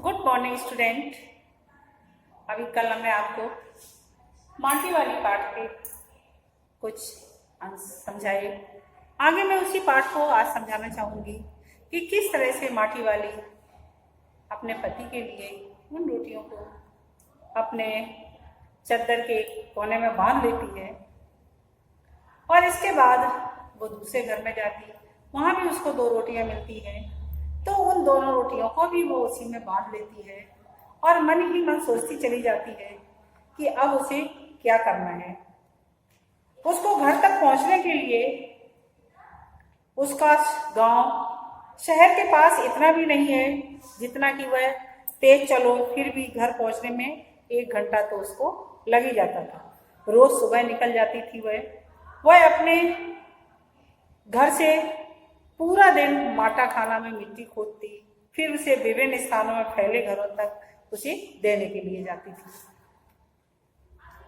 Good morning student. अभी कल हमने आपको माटी वाली पाठ के कुछ अंश समझाए। आगे मैं उसी पाठ को आज समझाना चाहूँगी कि किस तरह से माटी वाली अपने पति के लिए उन रोटियों को अपने चद्दर के कोने में बांध लेती है और इसके बाद वो दूसरे घर में जाती, वहाँ भी उसको 2 रोटियाँ मिलती हैं, तो उन दोनों रोटियों को भी वो उसी में बांध लेती है और मन ही मन सोचती चली जाती है कि अब उसे क्या करना है। उसको घर तक पहुंचने के लिए उसका गांव शहर के पास इतना भी नहीं है जितना कि वह तेज चलो फिर भी घर पहुंचने में 1 घंटा तो उसको लग ही जाता था। रोज सुबह निकल जाती थी वह अपने घर से पूरा दिन माटा खाना में मिट्टी खोदती, फिर उसे विभिन्न स्थानों में फैले घरों तक उसे देने के लिए जाती थी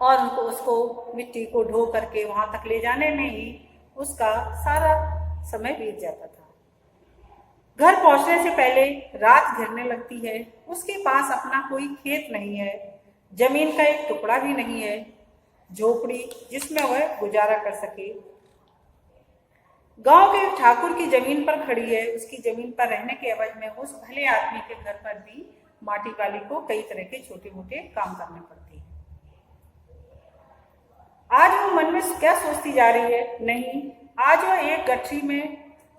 और उनको उसको मिट्टी को ढो करके वहां तक ले जाने में ही उसका सारा समय बीत जाता था। घर पहुंचने से पहले रात घिरने लगती है। उसके पास अपना कोई खेत नहीं है, जमीन का एक टुकड़ा भी नहीं है, झोपड़ी जिसमें वह गुजारा कर सके। गांव के ठाकुर की जमीन पर खड़ी है। उसकी जमीन पर रहने के एवज में उस भले आदमी के घर पर भी माटी वाली को कई तरह के छोटे मोटे काम करने पड़ते हैं। आज वो मन में क्या सोचती जा रही है? नहीं, आज वो एक गठरी में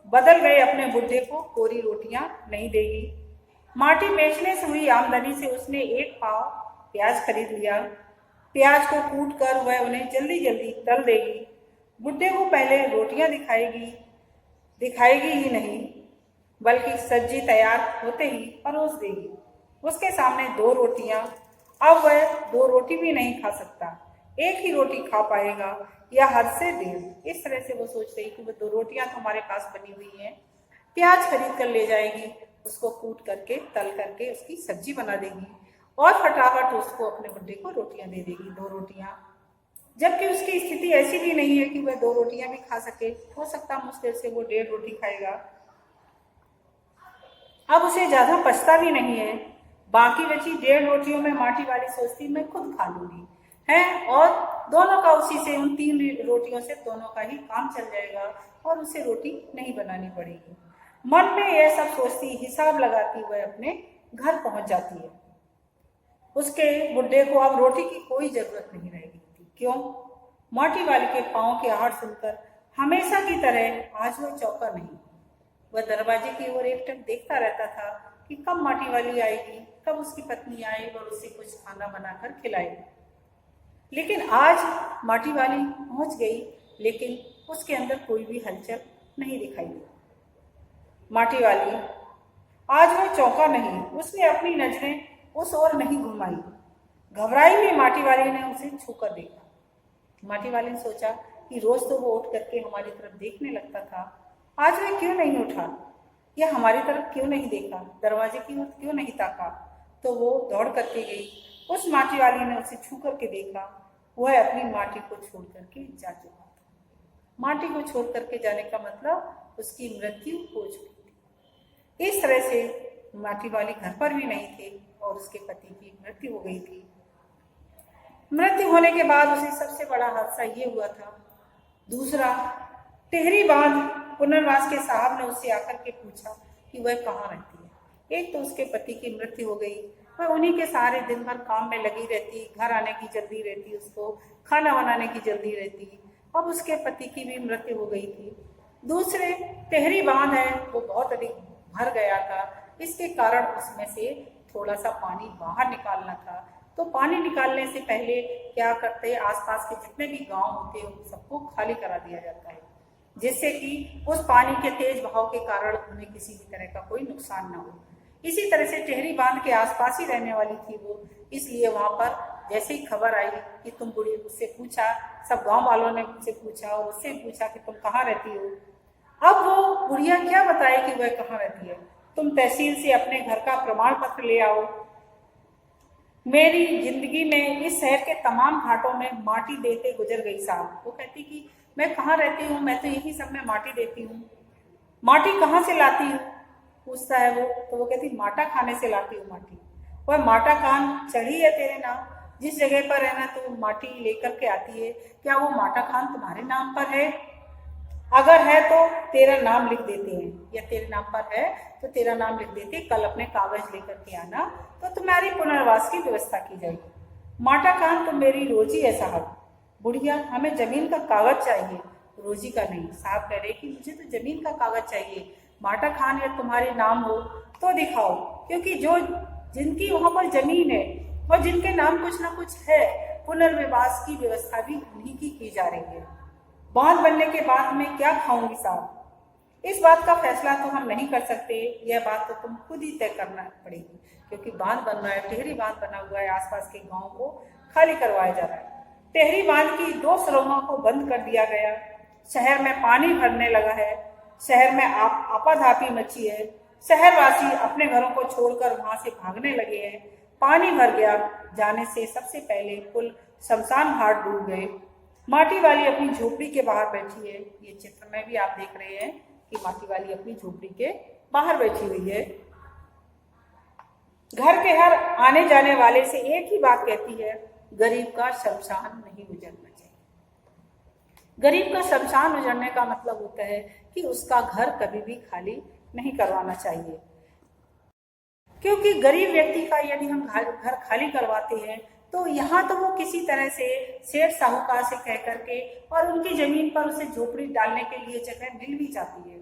बदल गए अपने बुढ़े को कोरी रोटियां नहीं देगी। माटी बेचने से हुई आमदनी से उसने 1 पाव प्याज खरीद लिया। प्याज को कूट कर वह उन्हें जल्दी जल्दी तल देगी। बुढ़े को पहले रोटियां दिखाएगी ही नहीं, बल्कि सब्जी तैयार होते ही परोस देगी। उसके सामने 2 रोटियां। अब वह 2 रोटी भी नहीं खा सकता, 1 ही रोटी खा पाएगा या हद से 1.5। इस तरह से वो सोच रही कि वो 2 रोटियां तो हमारे पास बनी हुई हैं, प्याज खरीद कर ले जाएगी, उसको कूट करके तल करके उसकी सब्जी बना देगी और फटाफट उसको अपने बुढ़े को रोटियां दे देगी, 2 रोटियां। जबकि उसकी स्थिति ऐसी भी नहीं है कि वह 2 रोटियां भी खा सके। हो सकता मुश्किल से वो 1.5 रोटी खाएगा। अब उसे ज्यादा पछता भी नहीं है। बाकी बची 1.5 रोटियों में माटी वाली सोचती मैं खुद खा लूंगी है, और दोनों का उसी से उन 3 रोटियों से दोनों का ही काम चल जाएगा और उसे रोटी नहीं बनानी पड़ेगी। मन में यह सब सोचती, हिसाब लगाती वह अपने घर पहुंच जाती है। उसके बुढ़े को अब रोटी की कोई जरूरत नहीं रहेगी। क्यों? माटी वाली के पांव की आहट सुनकर हमेशा की तरह आज वह चौंका नहीं। वह दरवाजे की ओर एकटक देखता रहता था कि कब माटी वाली आएगी, कब उसकी पत्नी आएगी और उसे कुछ खाना बनाकर खिलाएगी। लेकिन आज माटी वाली पहुंच गई, लेकिन उसके अंदर कोई भी हलचल नहीं दिखाई दी। माटी वाली आज वह चौंका नहीं, उसने अपनी नजरें उस ओर नहीं घुमाई। घबराई हुई माटी वाली ने उसे छूकर देखा। माटी वाली ने सोचा कि रोज तो वो उठ करके हमारी तरफ देखने लगता था, आज वह क्यों नहीं उठा या हमारी तरफ क्यों नहीं देखा, दरवाजे की ओर क्यों नहीं ताका। तो वो दौड़ करके गई। उस माटी वाली ने उसे छू करके देखा। वह अपनी माटी को छोड़ करके जा चुका था। माटी को छोड़ करके जाने का मतलब उसकी मृत्यु हो चुकी थी। इस तरह से माटी वाली घर पर भी नहीं थे और उसके पति की मृत्यु हो गई थी। मृत्यु होने के बाद उसे सबसे बड़ा हादसा ये हुआ था। दूसरा, टेहरी बांध पुनर्वास के साहब ने उससे आकर के पूछा कि वह कहाँ रहती है। एक तो उसके पति की मृत्यु हो गई, वह उन्हीं के सारे दिन भर काम में लगी रहती, घर आने की जल्दी रहती, उसको खाना बनाने की जल्दी रहती। अब उसके पति की भी मृत्यु हो गई थी। दूसरे, टेहरी बांध है वो बहुत अधिक भर गया था, इसके कारण उसमें से थोड़ा सा पानी बाहर निकालना था। तो पानी निकालने से पहले क्या करते, आसपास के जितने भी गांव होते हैं उन सबको खाली करा दिया जाता है, जिससे कि उस पानी के तेज बहाव के कारण उन्हें किसी भी तरह का कोई नुकसान न हो। इसी तरह से टेहरी बांध के आसपास ही रहने वाली थी वो, इसलिए वहां पर जैसे ही खबर आई कि तुम बुढ़ी, उससे पूछा, सब गांव वालों ने मुझसे पूछा और उससे पूछा कि तुम कहाँ रहती हो। अब वो बुढ़िया क्या बताए कि वह कहाँ रहती है। तुम तहसील से अपने घर का प्रमाण पत्र ले आओ। मेरी जिंदगी में इस शहर के तमाम घाटों में माटी देते गुजर गई साहब। वो कहती कि मैं कहाँ रहती हूँ, मैं तो यही सब में माटी देती हूँ। माटी कहाँ से लाती हूँ पूछता है वो, तो वो कहती माटा खाने से लाती हूँ माटी। वह माटा खान चढ़ी है तेरे नाम? जिस जगह पर है ना तू माटी लेकर के आती है, क्या वो माटा खान तुम्हारे नाम पर है? अगर है तो तेरा नाम लिख देते हैं, या तेरे नाम पर है तो तेरा नाम लिख देते, कल अपने कागज लेकर के आना तो तुम्हारी पुनर्वास की व्यवस्था की जाएगी। माटा खान तो मेरी रोजी है साहब। बुढ़िया, हमें जमीन का कागज चाहिए, रोजी का नहीं। साहब कह रहे कि मुझे तो जमीन का कागज चाहिए। माटा खान या तुम्हारे नाम हो तो दिखाओ, क्योंकि जो जिनकी वहां पर जमीन है और जिनके नाम कुछ ना कुछ है, पुनर्विवास की व्यवस्था भी उन्हीं की जा रही है। बांध बनने के बाद मैं क्या खाऊंगी साहब? इस बात का फैसला तो हम नहीं कर सकते, यह बात तो तुम खुद ही तय करना पड़ेगी, क्योंकि बांध बन रहा है, टेहरी बांध बना हुआ है, आसपास के गांव को खाली करवाया जा रहा है। टेहरी बांध की 2 सुरंगों को बंद कर दिया गया, शहर में पानी भरने लगा है, शहर में आपाधापी मची है, शहरवासी अपने घरों को छोड़कर वहां से भागने लगे हैं। पानी भर गया, जाने से सबसे पहले कुल शमशान घाट डूब गए। माटी वाली अपनी झोपड़ी के बाहर बैठी है। ये चित्र में भी आप देख रहे हैं कि माटी वाली अपनी झोपड़ी के बाहर बैठी हुई है। घर के हर आने जाने वाले से एक ही बात कहती है, गरीब का शमशान नहीं उजड़ना चाहिए। गरीब का शमशान उजड़ने का मतलब होता है कि उसका घर कभी भी खाली नहीं करवाना चाहिए, क्योंकि गरीब व्यक्ति का यदि हम घर खाली करवाते हैं तो यहाँ तो वो किसी तरह से सेठ साहूकार से कह करके और उनकी जमीन पर उसे झोपड़ी डालने के लिए जगह मिल भी जाती है,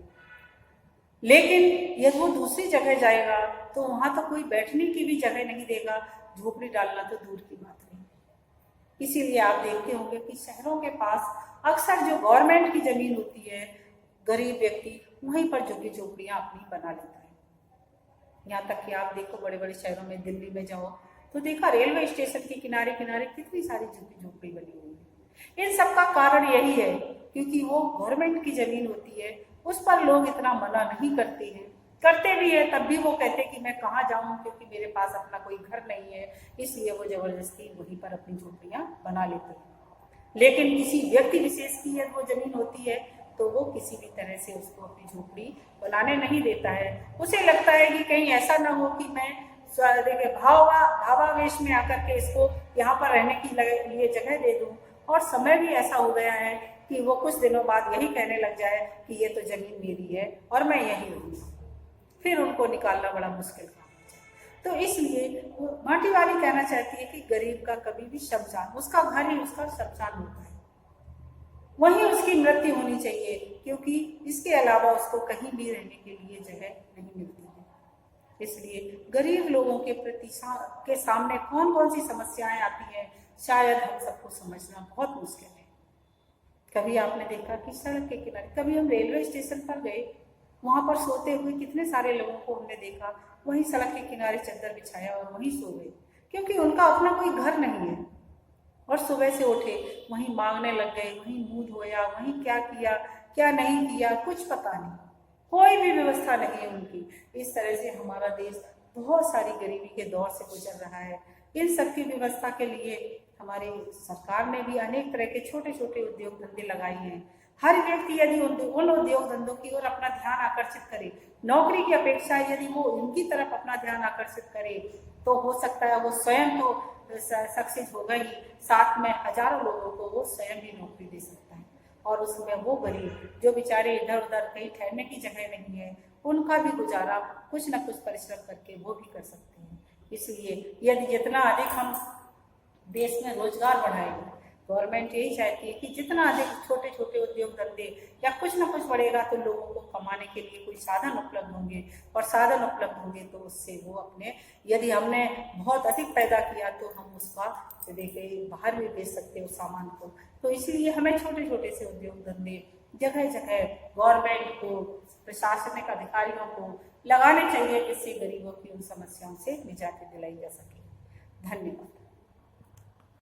लेकिन यदि वो दूसरी जगह जाएगा तो वहां तो कोई बैठने की भी जगह नहीं देगा, झोपड़ी डालना तो दूर की बात नहीं। इसीलिए आप देखते होंगे कि शहरों के पास अक्सर जो गवर्नमेंट की जमीन होती है, गरीब व्यक्ति वहीं पर झोपड़ियां अपनी बना लेता है। यहाँ तक कि आप देखो बड़े बड़े शहरों में, दिल्ली में जाओ तो देखा रेलवे स्टेशन के किनारे किनारे कितनी सारी झोपड़ी बनी हुई है। इन सब का कारण यही है क्योंकि वो गवर्नमेंट की जमीन होती है, उस पर लोग इतना मना नहीं करते हैं, करते भी है तब भी वो कहते हैं कि मैं कहाँ जाऊं, क्योंकि मेरे पास अपना कोई घर नहीं है, इसलिए वो जबरदस्ती वहीं पर अपनी झोपड़ियां बना लेते हैं। लेकिन किसी व्यक्ति विशेष की यदि वो जमीन होती है तो वो किसी भी तरह से उसको अपनी झोपड़ी बनाने नहीं देता है। उसे लगता है कि कहीं ऐसा ना हो कि मैं देखिए भावावेश में आकर के इसको यहाँ पर रहने की लिए जगह दे दूं, और समय भी ऐसा हो गया है कि वो कुछ दिनों बाद यही कहने लग जाए कि ये तो जमीन मेरी है और मैं यही रहूंगी, फिर उनको निकालना बड़ा मुश्किल काम है। तो इसलिए वो माटी वाली कहना चाहती है कि गरीब का कभी भी शमशान, उसका घर ही उसका शमशान होता है, वहीं उसकी मृत्यु होनी चाहिए, क्योंकि इसके अलावा उसको कहीं भी रहने के लिए जगह नहीं मिलती है। इसलिए गरीब लोगों के प्रति के सामने कौन कौन सी समस्याएं आती हैं, शायद हम सबको समझना बहुत मुश्किल है। कभी आपने देखा कि सड़क के किनारे, कभी हम रेलवे स्टेशन पर गए, वहां पर सोते हुए कितने सारे लोगों को हमने देखा, वहीं सड़क के किनारे चादर बिछाया और वहीं सो गए, क्योंकि उनका अपना कोई घर नहीं है, और सुबह से उठे वहीं मांगने लग गए, वहीं मुंह धोया, वहीं क्या किया क्या नहीं किया कुछ पता नहीं, कोई भी व्यवस्था नहीं है उनकी। इस तरह से हमारा देश बहुत सारी गरीबी के दौर से गुजर रहा है। इन सब की व्यवस्था के लिए हमारी सरकार ने भी अनेक तरह के छोटे छोटे उद्योग धंधे लगाए हैं। हर व्यक्ति यदि उन उद्योग धंधों की ओर अपना ध्यान आकर्षित करे, नौकरी की अपेक्षा यदि वो इनकी तरफ अपना ध्यान आकर्षित करे, तो हो सकता है वो स्वयं तो सक्सेस होगा ही, साथ में हजारों लोगों को वो स्वयं भी नौकरी दे सकता है, और उसमें वो गरीब जो बेचारे इधर उधर कहीं ठहरने की जगह नहीं है, उनका भी गुजारा कुछ न कुछ परिश्रम करके वो भी कर सकते हैं। इसलिए यदि जितना अधिक हम देश में रोजगार बढ़ाएंगे, गवर्नमेंट यही चाहती है कि जितना अधिक छोटे छोटे उद्योग धंधे या कुछ ना कुछ बढ़ेगा तो लोगों को कमाने के लिए कोई साधन उपलब्ध होंगे, और साधन उपलब्ध होंगे तो उससे वो अपने, यदि हमने बहुत अधिक पैदा किया तो हम उसका देखिए बाहर भी बेच सकते हैं उस सामान को। तो इसीलिए हमें छोटे छोटे से उद्योग धंधे जगह जगह गवर्नमेंट को, प्रशासनिक अधिकारियों को लगाने चाहिए, जिससे गरीबों की उन समस्याओं से निजात दिलाई जा सके। धन्यवाद।